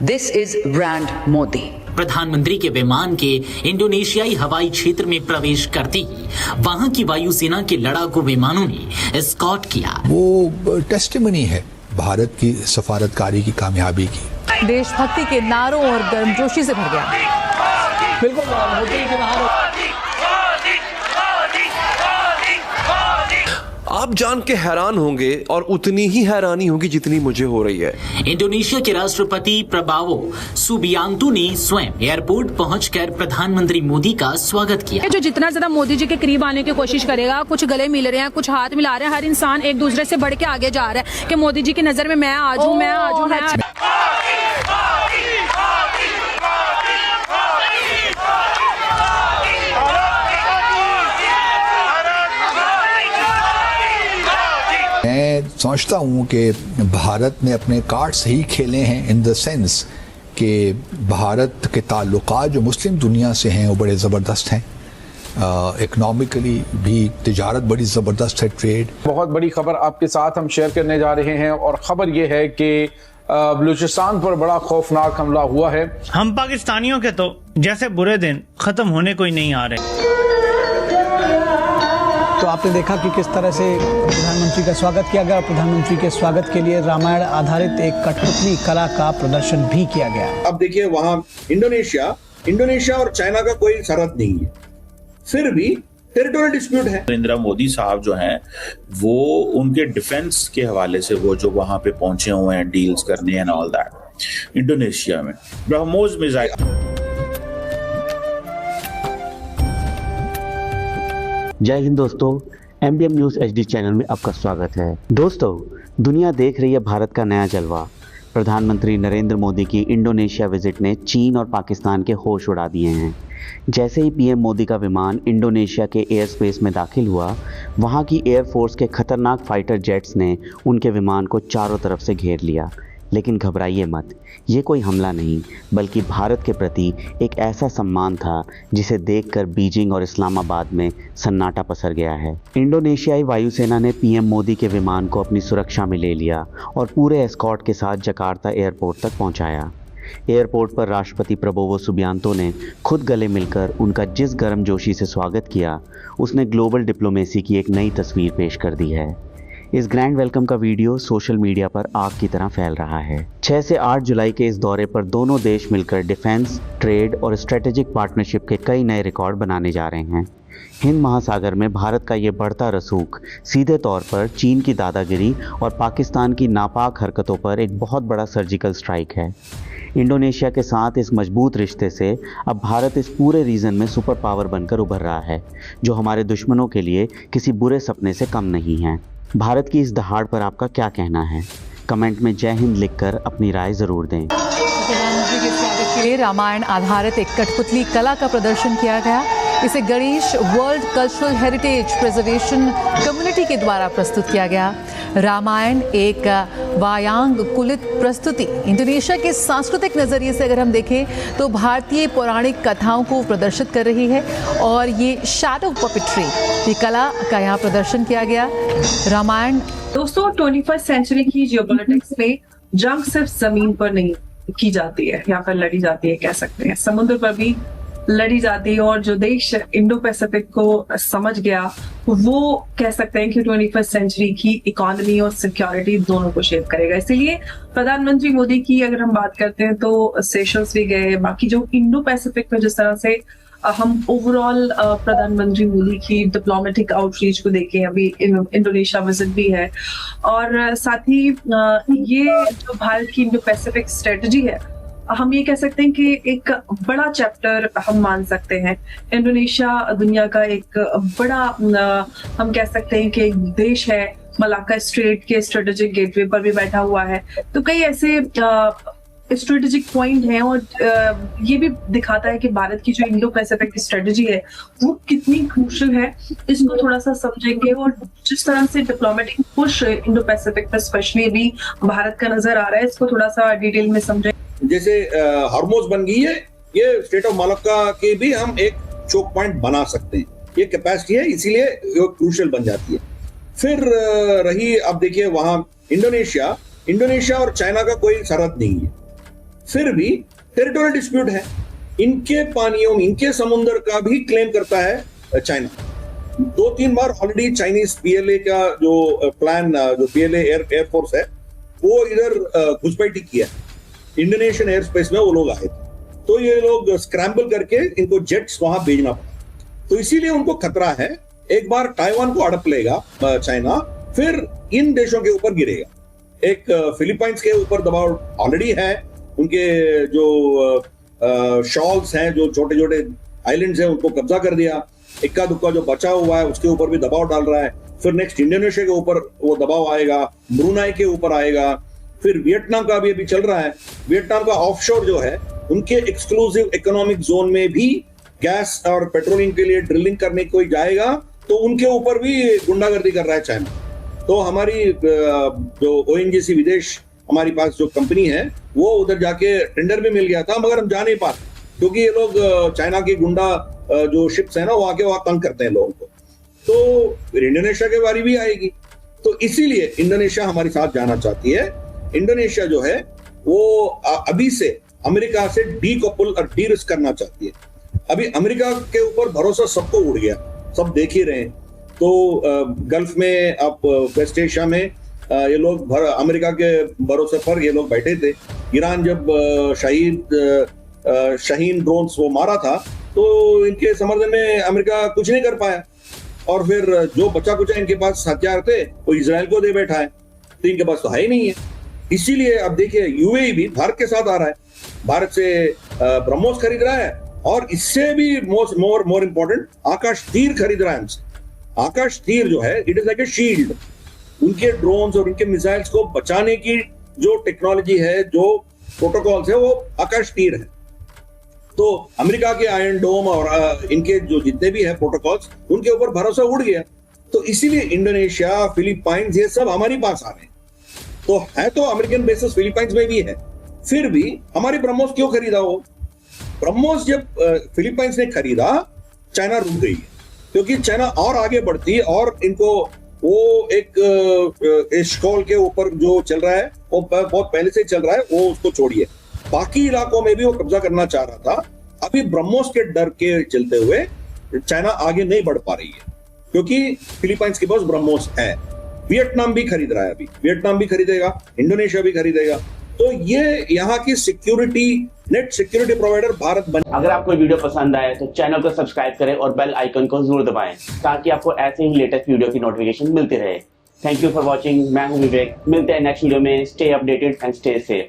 This is brand Modi. प्रधानमंत्री के विमान के इंडोनेशियाई हवाई क्षेत्र में प्रवेश करते ही वहां की वायुसेना के लड़ाकू विमानों ने एस्कॉर्ट किया। वो टेस्टिमनी है भारत की सफारतकारी की कामयाबी की। देशभक्ति के नारों और गर्मजोशी से भर गया। बिल्कुल मोदी के नारों। आप जान के हैरान होंगे और उतनी ही हैरानी होगी जितनी मुझे हो रही है। इंडोनेशिया के राष्ट्रपति प्रबावो सुबियांतो ने स्वयं एयरपोर्ट पहुंचकर प्रधानमंत्री मोदी का स्वागत किया। जो जितना ज्यादा मोदी जी के करीब आने की कोशिश करेगा, कुछ गले मिल रहे हैं, कुछ हाथ मिला रहे हैं, हर इंसान एक दूसरे से बढ़ के आगे जा रहा है कि मोदी जी की नजर में मैं आज हूँ, मैं आज हूँ, मैं समझता हूँ कि भारत ने अपने कार्ड सही खेले हैं इन द सेंस कि भारत के ताल्लुकात जो मुस्लिम दुनिया से हैं वो बड़े ज़बरदस्त हैं। इकनॉमिकली भी तिजारत बड़ी ज़बरदस्त है, ट्रेड। बहुत बड़ी खबर आपके साथ हम शेयर करने जा रहे हैं और ख़बर ये है कि बलूचिस्तान पर बड़ा खौफनाक हमला हुआ है। हम पाकिस्तानियों के तो जैसे बुरे दिन खत्म होने को ही नहीं आ रहे। तो आपने देखा कि किस तरह से प्रधानमंत्री का स्वागत किया गया और प्रधानमंत्री के स्वागत के लिए रामायण आधारित एक कठपुतली कला का प्रदर्शन भी किया गया। अब देखिए वहाँ इंडोनेशिया और चाइना का कोई सरहद नहीं है, फिर भी टेरिटोरियल डिस्प्यूट है। नरेंद्र मोदी साहब जो हैं वो उनके डिफेंस के हवाले से वो जो वहां पे पहुंचे हुए हैं डील्स करने एंड ऑल दैट, इंडोनेशिया में ब्रह्मोस मिसाइल। जय हिंद दोस्तों, MBM न्यूज़ HD चैनल में आपका स्वागत है। दोस्तों, दुनिया देख रही है भारत का नया जलवा। प्रधानमंत्री नरेंद्र मोदी की इंडोनेशिया विजिट ने चीन और पाकिस्तान के होश उड़ा दिए हैं। जैसे ही PM मोदी का विमान इंडोनेशिया के एयर स्पेस में दाखिल हुआ, वहां की एयरफोर्स के खतरनाक फाइटर जेट्स ने उनके विमान को चारों तरफ से घेर लिया। लेकिन घबराइए मत, ये कोई हमला नहीं बल्कि भारत के प्रति एक ऐसा सम्मान था जिसे देखकर बीजिंग और इस्लामाबाद में सन्नाटा पसर गया है। इंडोनेशियाई वायुसेना ने PM मोदी के विमान को अपनी सुरक्षा में ले लिया और पूरे एस्कॉर्ट के साथ जकार्ता एयरपोर्ट तक पहुंचाया। एयरपोर्ट पर राष्ट्रपति प्रबोवो सुबियांतो ने खुद गले मिलकर उनका जिस गर्मजोशी से स्वागत किया, उसने ग्लोबल डिप्लोमेसी की एक नई तस्वीर पेश कर दी है। इस ग्रैंड वेलकम का वीडियो सोशल मीडिया पर आग की तरह फैल रहा है। 6 से 8 जुलाई के इस दौरे पर दोनों देश मिलकर डिफेंस, ट्रेड और स्ट्रेटेजिक पार्टनरशिप के कई नए रिकॉर्ड बनाने जा रहे हैं। हिंद महासागर में भारत का ये बढ़ता रसूख सीधे तौर पर चीन की दादागिरी और पाकिस्तान की नापाक हरकतों पर एक बहुत बड़ा सर्जिकल स्ट्राइक है। इंडोनेशिया के साथ इस मजबूत रिश्ते से अब भारत इस पूरे रीजन में सुपर पावर बनकर उभर रहा है, जो हमारे दुश्मनों के लिए किसी बुरे सपने से कम नहीं है। भारत की इस दहाड़ पर आपका क्या कहना है? कमेंट में जय हिंद लिखकर अपनी राय जरूर दें। प्रधानमंत्री के स्वागत के लिए रामायण आधारित एक कठपुतली कला का प्रदर्शन किया गया। इसे Ganesh world cultural heritage preservation community के द्वारा प्रस्तुत किया गया। रामायण एक वायांग कुलित प्रस्तुति इंडोनेशिया के सांस्कृतिक नज़रिए से अगर हम देखें तो भारतीय पौराणिक कथाओं को प्रदर्शित कर रही है और ये शैडो पपेट्री, ये कला का यहाँ प्रदर्शन किया गया। रामायण दोस्तों, 21st सेंचुरी की जियोपॉलिटिक्स में जंग सिर्फ जमीन पर नहीं की जाती है या फिर लड़ी जाती है, कह सकते हैं समुद्र पर भी लड़ी जाती है। और जो देश इंडो पैसिफिक को समझ गया वो कह सकते हैं कि 21st सेंचुरी की इकोनॉमी और सिक्योरिटी दोनों को शेप करेगा। इसीलिए प्रधानमंत्री मोदी की अगर हम बात करते हैं तो सेशल्स भी गए, बाकी जो इंडो पैसिफिक में जिस तरह से हम ओवरऑल प्रधानमंत्री मोदी की डिप्लोमेटिक आउटरीच को देखें, अभी इंडोनेशिया विजिट भी है और साथ ही ये जो भारत की इंडो पैसिफिक स्ट्रेटजी है, हम ये कह सकते हैं कि एक बड़ा चैप्टर हम मान सकते हैं। इंडोनेशिया दुनिया का एक बड़ा हम कह सकते हैं कि एक देश है, मलाक्का स्ट्रेट के स्ट्रेटेजिक गेटवे पर भी बैठा हुआ है। तो कई ऐसे स्ट्रेटेजिक पॉइंट हैं और ये भी दिखाता है कि भारत की जो इंडो पैसिफिक की स्ट्रेटेजी है वो कितनी क्रूशियल है। इसको थोड़ा सा समझेंगे और जिस तरह से डिप्लोमेटिक पुश इंडो पैसिफिक पर स्पेशली भी भारत का नजर आ रहा है, इसको थोड़ा सा डिटेल में समझें। जैसे हॉर्मोज बन गई है, ये स्टेट ऑफ मलाक्का के भी हम एक चोक पॉइंट बना सकते हैं, ये कैपेसिटी है, इसीलिए ये क्रूशियल बन जाती है। फिर रही अब देखिए वहां इंडोनेशिया और चाइना का कोई सरहद नहीं है, फिर भी टेरिटोरियल डिस्प्यूट है, इनके पानियों में, इनके समुद्र का भी क्लेम करता है चाइना। 2-3 बार ऑलरेडी चाइनीज पीएलए का जो प्लान, जो पीएलए एयरफोर्स है, वो इधर घुसपैठी किया। इंडोनेशियन एयर स्पेस में वो लोग आए थे, तो ये लोग स्क्रैम्बल करके इनको जेट्स वहां भेजना पड़ा। तो इसीलिए उनको खतरा है, एक बार ताइवान को अड़प लेगा चाइना, फिर इन देशों के ऊपर गिरेगा। एक फिलीपाइंस के ऊपर दबाव ऑलरेडी है, उनके जो शॉल्स हैं, जो छोटे छोटे आइलैंड्स हैं, उनको कब्जा कर दिया। इक्का दुक्का जो बचा हुआ है उसके ऊपर भी दबाव डाल रहा है। फिर नेक्स्ट इंडोनेशिया के ऊपर वो दबाव आएगा, ब्रुनाई के ऊपर आएगा, फिर वियतनाम का भी अभी चल रहा है। वियतनाम का ऑफशोर जो है, उनके एक्सक्लूसिव इकोनॉमिक जोन में भी गैस और पेट्रोलिंग के लिए ड्रिलिंग करने कोई जाएगा तो उनके ऊपर भी गुंडागर्दी कर रहा है चाइना। तो हमारी जो ओएनजीसी विदेश हमारी पास जो कंपनी है, वो उधर जाके टेंडर भी मिल गया था, मगर हम जा नहीं पाते क्योंकि ये लोग चाइना की गुंडा जो शिप्स है ना, वो आके वहां तंग करते हैं लोगों को। तो फिर इंडोनेशिया के बारी भी आएगी, तो इसीलिए इंडोनेशिया हमारे साथ जाना चाहती है। इंडोनेशिया जो है वो अभी से अमेरिका से डीकपल और डी रिस्क करना चाहती है। अभी अमेरिका के ऊपर भरोसा सबको उड़ गया, सब देख ही रहे हैं। तो गल्फ में, अब वेस्ट एशिया में ये लोग अमेरिका के भरोसे पर ये लोग बैठे थे। ईरान जब शाहीन ड्रोन्स वो मारा था, तो इनके समर्थन में अमेरिका कुछ नहीं कर पाया, और फिर जो बचा कुचा इनके पास हथियार थे वो इजराइल को दे बैठा है, तो इनके पास तो है ही नहीं है। इसीलिए अब देखिए यूएई भी भारत के साथ आ रहा है, भारत से ब्रह्मोस खरीद रहा है, और इससे भी मोर इंपॉर्टेंट आकाश तीर खरीद रहा है हमसे। आकाश तीर जो है, it is like a shield. उनके ड्रोन्स और उनके मिसाइल्स को बचाने की जो टेक्नोलॉजी है, जो प्रोटोकॉल्स है, वो आकाश तीर है। तो अमेरिका के आयरन डोम और इनके जो जितने भी है प्रोटोकॉल्स, उनके ऊपर भरोसा उड़ गया। तो इसीलिए इंडोनेशिया, फिलीपाइंस, ये सब हमारे पास आ रहे हैं। तो है तो अमेरिकन बेसिस फिलीपाइंस में भी है, फिर भी हमारी ब्रह्मोस क्यों खरीदा हो? ब्रह्मोस जब फिलीपाइंस ने खरीदा, चाइना रुक गई, क्योंकि चाइना और आगे बढ़ती और इनको वो एक स्कॉल के ऊपर जो चल रहा है, वो बहुत पहले से चल रहा है, वो उसको छोड़िए, बाकी इलाकों में भी वो कब्जा करना चाह रहा था। अभी ब्रह्मोस के डर के चलते हुए चाइना आगे नहीं बढ़ पा रही है, क्योंकि फिलीपाइंस के पास ब्रह्मोस है। वियतनाम भी खरीद रहा है, अभी वियतनाम भी खरीदेगा, इंडोनेशिया भी खरीदेगा। तो ये यहाँ की security, net security provider Bharat बने। अगर आपको वीडियो पसंद आए तो चैनल को सब्सक्राइब करें और बेल आइकन को जरूर दबाएं, ताकि आपको ऐसे ही लेटेस्ट वीडियो की नोटिफिकेशन मिलती रहे। Thank you for watching. मैं हूं विवेक, मिलते हैं नेक्स्ट वीडियो में। Stay updated and stay safe.